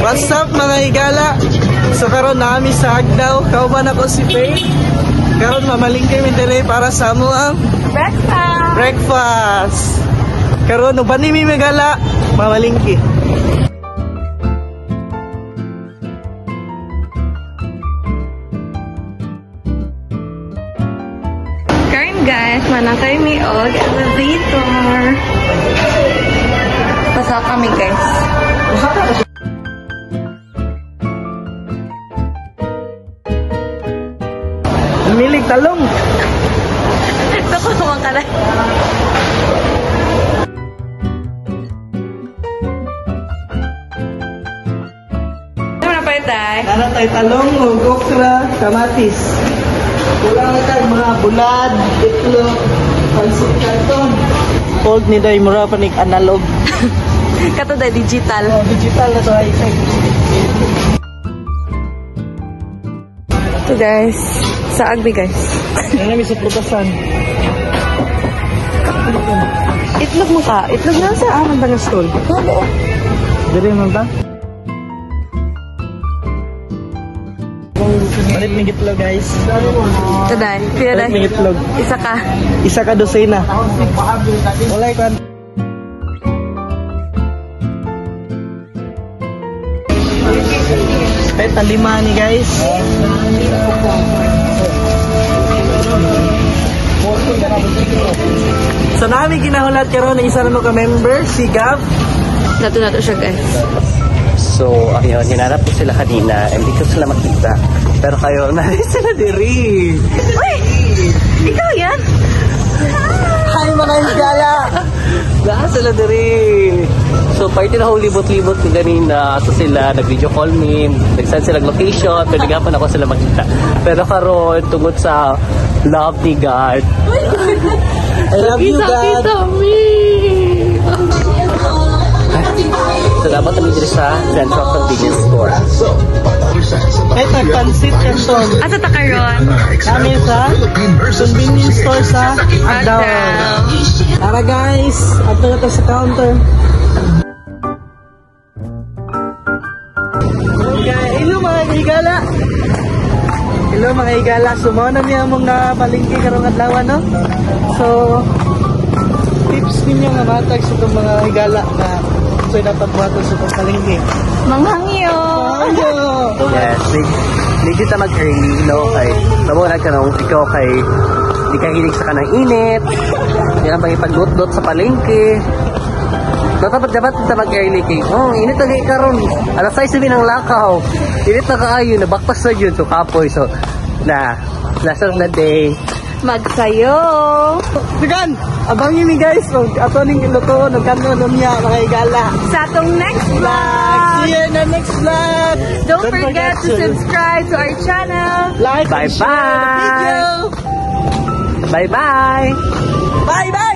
What's up mga higala? So karon nami sa Agdaw, kauban ako si Faye. Karon mamalingkay mi dire para sa amo ang breakfast. Karon uban ni mi higala, mamalingki. Karon guys, manakay mi og elevator. Pasok kami guys. Milig talong. Ito ko naman ka na. Ano na pa itay? Nana tayo talong, okra, kamatis. Kulang na tayo mga bulad, itlog, pansip karton. Old ni day mura pa ni analog. Kato day digital. Oh, digital na to ay. Ito guys, sa Agbi guys. Yan namin sa prutasan. Itlog mo ka? Itlog na sa aman ba ng stall? Oo. Dire man ta? Palit ng itlog guys. Ito day. Pila Palit ng day? itlog. Isa ka. Isa ka dosena. Walay kan. Peta lima ni guys. So namin ginahulat karon ng isa na ka member, si Gab. Nato siya guys. So, ayun, hinanap ko sila kanina, hindi ko sila makita. Pero kayo, narin sila diri. Uy! Ikaw yan? Hi mga higala! Lahat sila diri. So, party na ako libot-libot ni kanina. So, sila nag-video call me, nag-send sila location, pero nagapan ako sila makita. Pero karon tungod sa love ni God. I love you, God! So, dapat kami diri sa Central Convenience Store. Peta pansit kanton. Asa ta karon? Kami sa convenience store sa Agdaw. Tara guys, ato na to sa counter. Hello mga higala. Hello mga higala. Sumo na niya mga palingki karong adlaw no. So tips ninyo nga matag sa itong mga higala na so dapat buhaton sa itong palingki. Manghangyo! Yes, legit na mag-early, no? Kay, namunag ka nung ikaw kay, di ka hilig sa kanang init, di ka pag-ipag-dot-dot sa palengke. Dapat na mag-early kay, init na kayo karon. Alas 6 sabi ng lakaw. Init na kaayo, nabaktas na yun, so kapoy. So, last of the day. Magsayo! Sigan! Abangin mi guys, ato ning iluto, nagkano niya mga higala. Sa atong next vlog! See you in the next vlog! Don't forget to subscribe to our channel! Like and share the video! Bye-bye! Bye bye!